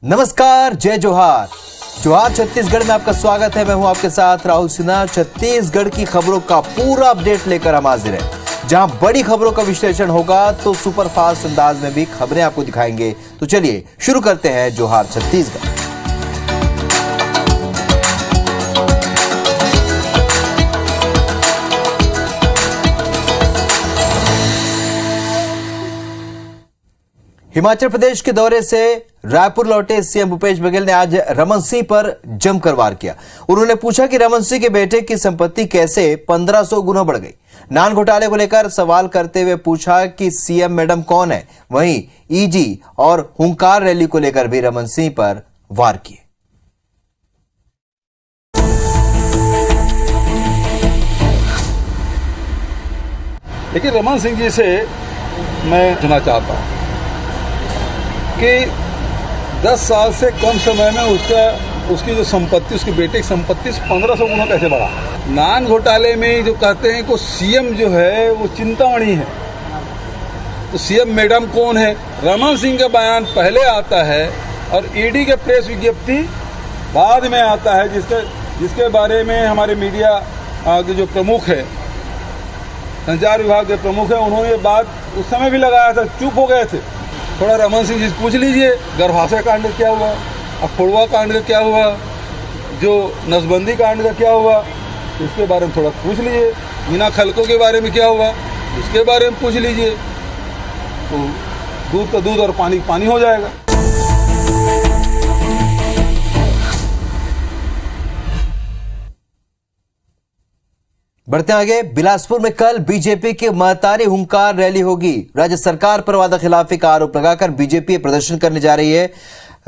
नमस्कार, जय जोहार। जोहार छत्तीसगढ़ में आपका स्वागत है। मैं हूं आपके साथ राहुल सिन्हा। छत्तीसगढ़ की खबरों का पूरा अपडेट लेकर हम हाजिर हैं। जहां बड़ी खबरों का विश्लेषण होगा तो सुपरफास्ट अंदाज में भी खबरें आपको दिखाएंगे। तो चलिए शुरू करते हैं जोहार छत्तीसगढ़। हिमाचल प्रदेश के दौरे से रायपुर लौटे सीएम भूपेश बघेल ने आज रमन सिंह पर जमकर वार किया। उन्होंने पूछा कि रमन सिंह के बेटे की संपत्ति कैसे 1500 गुना बढ़ गई। नान घोटाले को लेकर सवाल करते हुए पूछा कि सीएम मैडम कौन है। वहीं ईजी और हुंकार रैली को लेकर भी रमन सिंह पर वार किए। लेकिन रमन सिंह जी से मैं सुनना चाहता हूं कि 10 साल से कम समय में उसकी जो संपत्ति, उसके बेटे की संपत्ति 1500 गुना कैसे बढ़ा। नान घोटाले में जो कहते हैं कि सीएम जो है वो चिंतामणि है, तो सीएम मैडम कौन है। रमन सिंह का बयान पहले आता है और ईडी के प्रेस विज्ञप्ति बाद में आता है, जिसके बारे में हमारे मीडिया के जो प्रमुख है, संचार विभाग के प्रमुख है, उन्होंने ये बात उस समय भी लगाया था, चुप हो गए थे। थोड़ा रमन सिंह जी से पूछ लीजिए, गर्भाशय कांड का क्या हुआ, अखोड़वा कांड का क्या हुआ, जो नसबंदी कांड का क्या हुआ, इसके बारे में थोड़ा पूछ लीजिए। मीना खलकों के बारे में क्या हुआ, इसके बारे में पूछ लीजिए, तो दूध का दूध और पानी पानी हो जाएगा। बढ़ते आगे, बिलासपुर में कल बीजेपी की महतारी हुंकार रैली होगी। राज्य सरकार पर वादाखिलाफी का आरोप लगाकर बीजेपी प्रदर्शन करने जा रही है।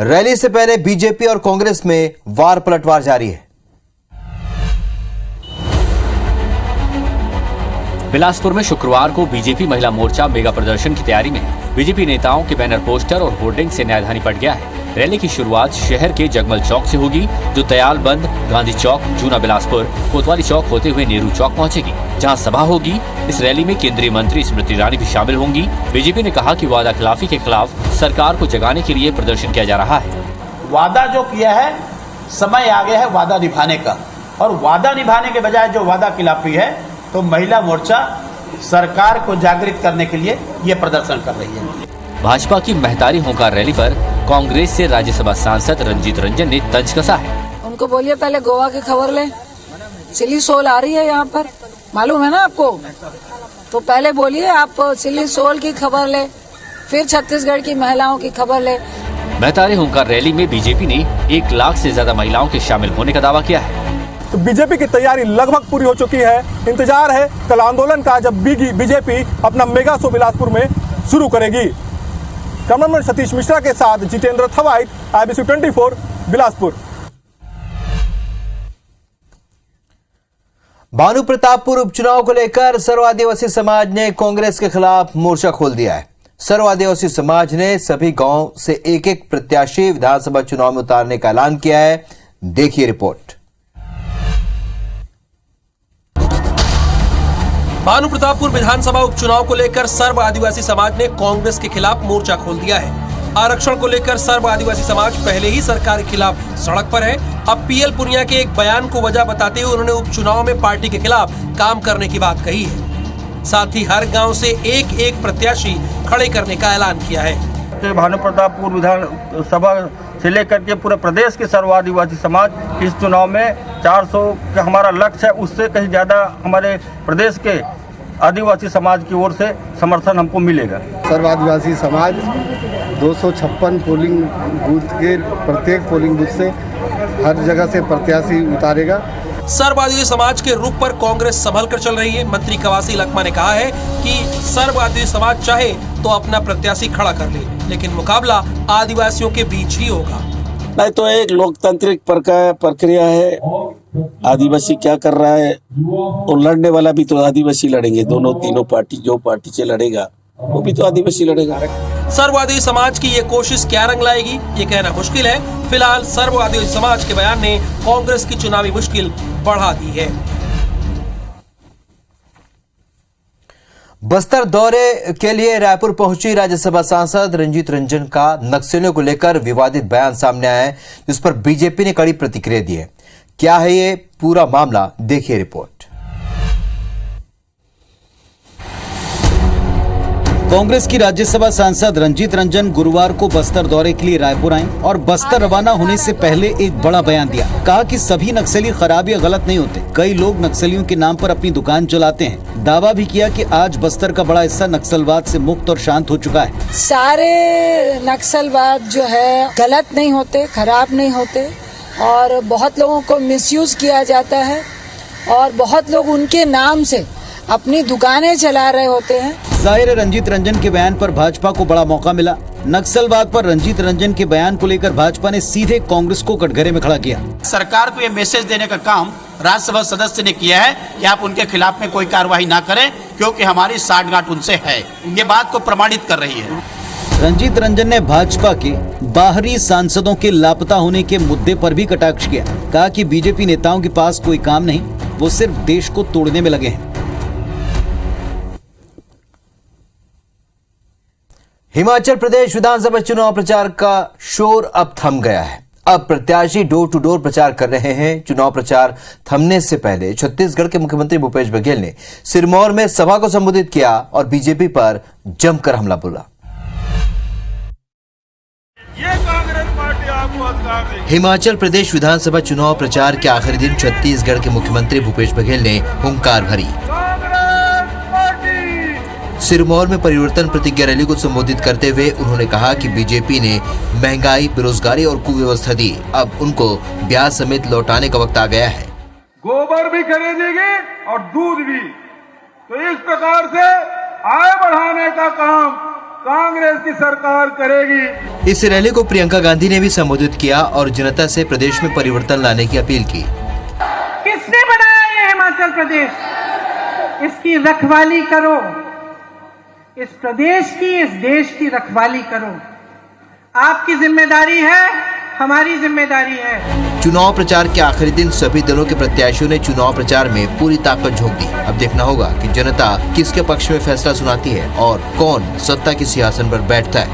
रैली से पहले बीजेपी और कांग्रेस में वार पलटवार जारी है। बिलासपुर में शुक्रवार को बीजेपी महिला मोर्चा मेगा प्रदर्शन की तैयारी में बीजेपी नेताओं के बैनर, पोस्टर और होर्डिंग से न्यायधानी पड़ गया है। रैली की शुरुआत शहर के जगमल चौक से होगी, जो दयालबंद, गांधी चौक, जूना बिलासपुर, कोतवाली चौक होते हुए नेहरू चौक पहुंचेगी, जहां सभा होगी। इस रैली में केंद्रीय मंत्री स्मृति ईरानी भी शामिल होंगी। बीजेपी ने कहा कि वादा खिलाफी के खिलाफ सरकार को जगाने के लिए प्रदर्शन किया जा रहा है। वादा जो किया है, समय आ गया है वादा निभाने का, और वादा निभाने के बजाय जो वादा खिलाफी है, तो महिला मोर्चा सरकार को जागृत करने के लिए ये प्रदर्शन कर रही है। भाजपा की महतारी होंकार रैली पर कांग्रेस से राज्यसभा सांसद रंजीत रंजन ने तंज कसा है। उनको बोलिए पहले गोवा की खबर ले, चिली सोल आ रही है यहाँ पर, मालूम है ना आपको, तो पहले बोलिए आप चिली सोल की खबर ले, फिर छत्तीसगढ़ की महिलाओं की खबर ले। महतारी होंकार रैली में बीजेपी ने 1 लाख से ज्यादा महिलाओं के शामिल होने का दावा किया है। तो बीजेपी की तैयारी लगभग पूरी हो चुकी है। इंतजार है कल आंदोलन का, जब बीजेपी अपना मेगा शो बिलासपुर में शुरू करेगी। कैमरामैन सतीश मिश्रा के साथ जितेंद्र थवाइट, IBC 24 बिलासपुर। भानु प्रतापपुर उपचुनाव को लेकर सर्व आदिवासी समाज ने कांग्रेस के खिलाफ मोर्चा खोल दिया है। सर्व आदिवासी समाज ने सभी गांव से एक प्रत्याशी विधानसभा चुनाव में उतारने का ऐलान किया है। देखिए रिपोर्ट। भानु प्रतापपुर विधानसभा उपचुनाव को लेकर सर्व आदिवासी समाज ने कांग्रेस के खिलाफ मोर्चा खोल दिया है। आरक्षण को लेकर सर्व आदिवासी समाज पहले ही सरकार के खिलाफ सड़क पर है। अब पीएल पुनिया के एक बयान को वजह बताते हुए उन्होंने उपचुनाव में पार्टी के खिलाफ काम करने की बात कही है। साथ ही हर गांव से एक प्रत्याशी खड़े करने का ऐलान किया है। भानु प्रतापपुर विधानसभा से लेकर के पूरे प्रदेश के सर्व आदिवासी समाज इस चुनाव में 400 का हमारा लक्ष्य है, उससे कहीं ज़्यादा हमारे प्रदेश के आदिवासी समाज की ओर से समर्थन हमको मिलेगा। सर्व आदिवासी समाज 256 पोलिंग बूथ के प्रत्येक पोलिंग बूथ से हर जगह से प्रत्याशी उतारेगा। सर्व आदिवासी समाज के रुख पर कांग्रेस संभल कर चल रही है। मंत्री कवासी लखमा ने कहा है कि सर्व आदिवासी समाज चाहे तो अपना प्रत्याशी खड़ा कर ले, लेकिन मुकाबला आदिवासियों के बीच ही होगा। नहीं तो एक लोकतांत्रिक प्रक्रिया है। आदिवासी क्या कर रहा है, और लड़ने वाला भी तो आदिवासी लड़ेंगे। दोनों तीनों पार्टी, जो पार्टी से लड़ेगा वो भी तो आदिवासी लड़ेगा। सर्व आदिवासी समाज की ये कोशिश क्या रंग लाएगी, ये कहना मुश्किल है। फिलहाल सर्व आदिवासी समाज के बयान ने कांग्रेस की चुनावी मुश्किल बढ़ा दी है। बस्तर दौरे के लिए रायपुर पहुंची राज्यसभा सांसद रंजीत रंजन का नक्सलियों को लेकर विवादित बयान सामने आया है, जिस पर बीजेपी ने कड़ी प्रतिक्रिया दी है। क्या है ये पूरा मामला, देखिए रिपोर्ट। कांग्रेस की राज्यसभा सांसद रंजीत रंजन गुरुवार को बस्तर दौरे के लिए रायपुर आए और बस्तर रवाना होने से पहले एक बड़ा बयान दिया। कहा कि सभी नक्सली खराब या गलत नहीं होते, कई लोग नक्सलियों के नाम पर अपनी दुकान चलाते हैं। दावा भी किया कि आज बस्तर का बड़ा हिस्सा नक्सलवाद से मुक्त और शांत हो चुका है। सारे नक्सलवाद जो है गलत नहीं होते, खराब नहीं होते और बहुत लोगों को मिसयूज किया जाता है और बहुत लोग उनके नाम से अपनी दुकानें चला रहे होते हैं। जाहिर है रंजीत रंजन के बयान पर भाजपा को बड़ा मौका मिला। नक्सलवाद पर रंजीत रंजन के बयान को लेकर भाजपा ने सीधे कांग्रेस को कटघरे में खड़ा किया। सरकार को ये मैसेज देने का काम राज्यसभा सदस्य ने किया है कि आप उनके खिलाफ में कोई कार्रवाई ना करें, क्योंकि हमारी साठगांठ उनसे है। ये बात को प्रमाणित कर रही है। रंजीत रंजन ने भाजपा के बाहरी सांसदों के लापता होने के मुद्दे पर भी कटाक्ष किया। कहा कि बीजेपी नेताओं के पास कोई काम नहीं, वो सिर्फ देश को तोड़ने में लगे हैं। हिमाचल प्रदेश विधानसभा चुनाव प्रचार का शोर अब थम गया है। अब प्रत्याशी डोर टू डोर प्रचार कर रहे हैं। चुनाव प्रचार थमने से पहले छत्तीसगढ़ के मुख्यमंत्री भूपेश बघेल ने सिरमौर में सभा को संबोधित किया और बीजेपी पर जमकर हमला बोला। हिमाचल प्रदेश विधानसभा चुनाव प्रचार के आखिरी दिन छत्तीसगढ़ के मुख्यमंत्री भूपेश बघेल ने हुंकार भरी। सिरमौर में परिवर्तन प्रतिज्ञा रैली को संबोधित करते हुए उन्होंने कहा कि बीजेपी ने महंगाई, बेरोजगारी और कुव्यवस्था दी, अब उनको ब्याज समेत लौटाने का वक्त आ गया है। गोबर भी खरीदेगी और दूध भी। तो इस प्रकार से आय बढ़ाने का काम कांग्रेस की सरकार करेगी। इस रैली को प्रियंका गांधी ने भी संबोधित किया और जनता से प्रदेश में परिवर्तन लाने की अपील की। किसने बनाया ये हिमाचल प्रदेश? इसकी रखवाली करो, इस प्रदेश की, इस देश की रखवाली करो। आपकी जिम्मेदारी है, हमारी जिम्मेदारी है। चुनाव प्रचार के आखिरी दिन सभी दलों के प्रत्याशियों ने चुनाव प्रचार में पूरी ताकत झोंक दी। अब देखना होगा कि जनता किसके पक्ष में फैसला सुनाती है और कौन सत्ता के सिंहासन पर बैठता है।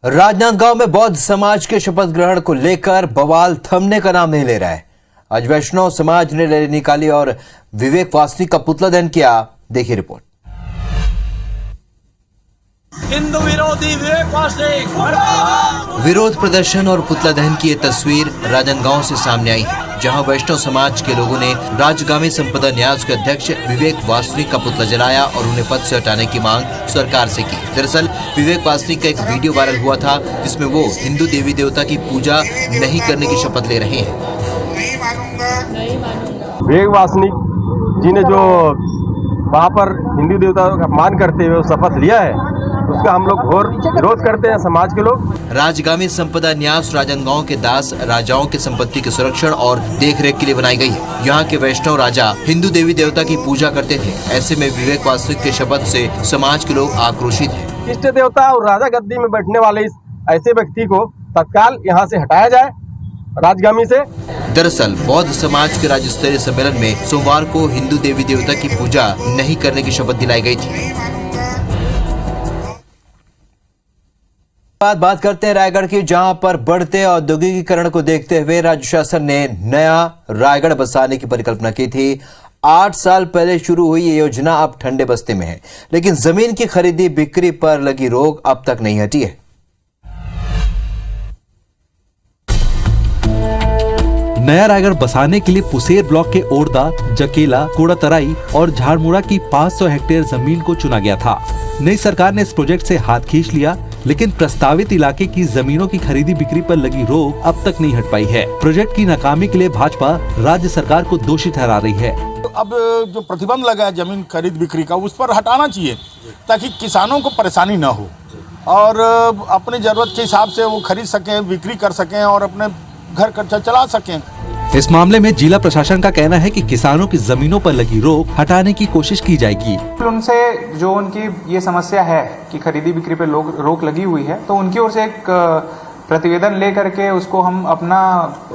राजनांदगांव में बौद्ध समाज के शपथ ग्रहण को लेकर बवाल थमने का नाम नहीं ले रहा है। आज वैष्णव समाज ने रैली निकाली और विवेक वासनिक का पुतला दहन किया। देखिए रिपोर्ट। हिंदू विरोधी विवेक वासनिक विरोध प्रदर्शन और पुतला दहन की ये तस्वीर राजनांदगांव से सामने आई है, जहां वैष्णव समाज के लोगों ने राजगामी संपदा न्यास के अध्यक्ष विवेक वासनिक का पुतला जलाया और उन्हें पद से हटाने की मांग सरकार से की। दरअसल विवेक वासनिक का एक वीडियो वायरल हुआ था, जिसमें वो हिंदू देवी देवता की पूजा नहीं करने की शपथ ले रहे हैं। विवेक वासनिक जी ने जो वहाँ पर हिंदू देवताओं का अपमान करते हुए शपथ लिया है, उसका हम लोग घोर विरोध करते हैं समाज के लोग। राजगामी संपदा न्यास राजनांदगांव के दास राजाओं की संपत्ति के संरक्षण और देखरेख के लिए बनाई गई है। यहाँ के वैष्णव राजा हिंदू देवी देवता की पूजा करते थे। ऐसे में विवेक वासनिक के शपथ से समाज के लोग आक्रोशित हैं। इष्ट देवता और राजा गद्दी में बैठने वाले इस ऐसे व्यक्ति को तत्काल यहाँ से हटाया जाए राजगामी से। दरअसल बौद्ध समाज के राज्य स्तरीय सम्मेलन में सोमवार को हिंदू देवी देवता की पूजा नहीं करने की शपथ दिलाई गई थी। बात करते हैं रायगढ़ की, जहां पर बढ़ते औद्योगिकीकरण को देखते हुए राज्य शासन ने नया रायगढ़ बसाने की परिकल्पना की थी। 8 साल पहले शुरू हुई ये योजना अब ठंडे बस्ते में है, लेकिन जमीन की खरीदी बिक्री पर लगी रोक अब तक नहीं हटी है। नया रायगढ़ बसाने के लिए पुसेर ब्लॉक के ओरदा, जकेला, कोड़ातराई और झाड़मुड़ा की 500 हेक्टेयर जमीन को चुना गया था। नई सरकार ने इस प्रोजेक्ट से हाथ खींच लिया, लेकिन प्रस्तावित इलाके की जमीनों की खरीदी बिक्री पर लगी रोक अब तक नहीं हट पाई है। प्रोजेक्ट की नाकामी के लिए भाजपा राज्य सरकार को दोषी ठहरा रही है। अब जो प्रतिबंध लगा है जमीन खरीद बिक्री का, उस पर हटाना चाहिए ताकि किसानों को परेशानी न हो और अपनी जरूरत के हिसाब से वो खरीद सकें, बिक्री कर सकें और अपने घर खर्चा चला सकें। इस मामले में जिला प्रशासन का कहना है कि किसानों की जमीनों पर लगी रोक हटाने की कोशिश की जाएगी। उनसे जो उनकी ये समस्या है कि खरीदी बिक्री पे रोक लगी हुई है, तो उनकी ओर से एक प्रतिवेदन ले करके उसको हम अपना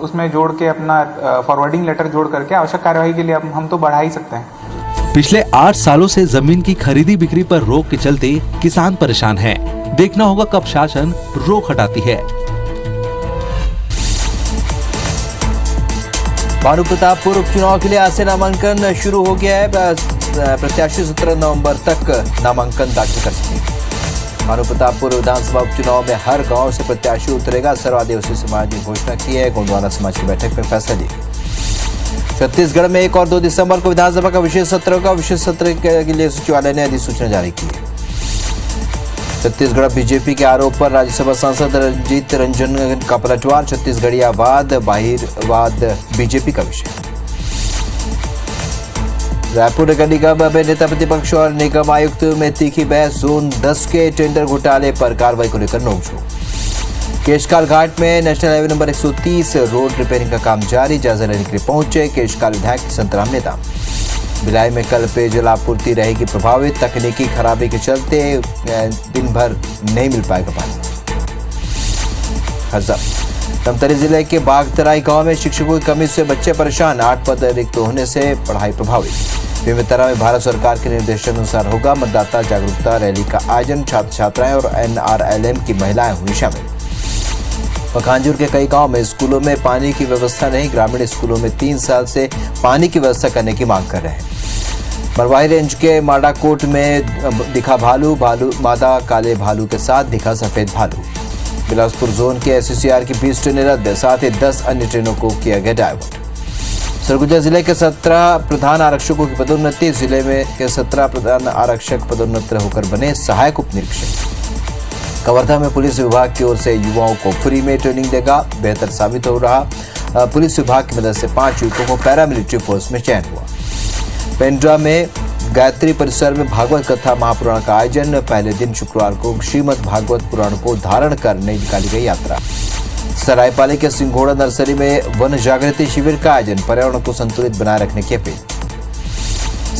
उसमें जोड़ के अपना फॉरवर्डिंग लेटर जोड़ करके आवश्यक कार्यवाही के लिए हम तो बढ़ा ही सकते हैं। पिछले 8 सालों से जमीन की खरीदी बिक्री पर रोक के चलते किसान परेशान हैं। देखना होगा कब शासन रोक हटाती है। भानु प्रतापपुर उपचुनाव के लिए आज से नामांकन शुरू हो गया है। प्रत्याशी 17 नवंबर तक नामांकन दाखिल कर सकेंगे। भानु प्रतापपुर विधानसभा उपचुनाव में हर गांव से प्रत्याशी उतरेगा। सर्व आदिवासी समाज ने घोषणा की है। गोंडवाना समाज की बैठक में फैसला लिया। छत्तीसगढ़ में 1 और 2 दिसंबर को विधानसभा का विशेष सत्र होगा। विशेष सत्र के लिए सचिवालय ने अधिसूचना जारी की है। छत्तीसगढ़ बीजेपी के आरोप पर राज्यसभा सांसद रंजीत रंजन का पलटवार। छत्तीसगढ़ियावाद बाहिरवाद बीजेपी का विषय। रायपुर नगर निगम में नेता प्रतिपक्ष और निगम आयुक्त में तीखी बहस। जोन 10 के टेंडर घोटाले पर कार्रवाई को लेकर नोकझोंक। केशकाल घाट में national highway number 130 road repairing का काम जारी। जायजा लेने के लिए पहुंचे केशकाल विधायक संतराम नेता। भिलाई में कल पेयजल आपूर्ति रहेगी प्रभावित। तकनीकी खराबी के चलते दिन भर नहीं मिल पाएगा पानी। धमतरी जिले के बागतराई गांव में शिक्षकों की कमी से बच्चे परेशान। 8 पद रिक्त होने से पढ़ाई प्रभावित। बेमेतरा में भारत सरकार के निर्देशानुसार होगा मतदाता जागरूकता रैली का आयोजन। छात्र छात्राएं और NRLM की महिलाएं हुई शामिल। पखांजूर के कई गांव में स्कूलों में पानी की व्यवस्था नहीं। ग्रामीण स्कूलों में 3 साल से पानी की व्यवस्था करने की मांग कर रहे हैं। मरवाही रेंज के माडाकोट में दिखा भालू। मादा काले भालू के साथ दिखा सफेद भालू। बिलासपुर जोन के SCCR की 20 ट्रेनें रद्द। साथ ही 10 अन्य ट्रेनों को किया गया डायवर्ट। सरगुजा जिले के 17 प्रधान आरक्षकों की पदोन्नति। जिले में के 17 प्रधान आरक्षक पदोन्नत होकर बने सहायक उप निरीक्षक। कवर्धा में पुलिस विभाग की ओर से युवाओं को फ्री में ट्रेनिंग देगा। बेहतर साबित हो रहा। पुलिस विभाग की मदद से 5 युवकों को पैरामिलिट्री फोर्स में चयन हुआ। पेंड्रा में गायत्री परिसर में भागवत कथा महापुराण का आयोजन। पहले दिन शुक्रवार को श्रीमद् भागवत पुराण को धारण कर नई निकाली गई यात्रा। सरायपाली के सिंघोड़ा नर्सरी में वन जागृति शिविर का आयोजन। पर्यावरण को संतुलित बनाए रखने की अपील।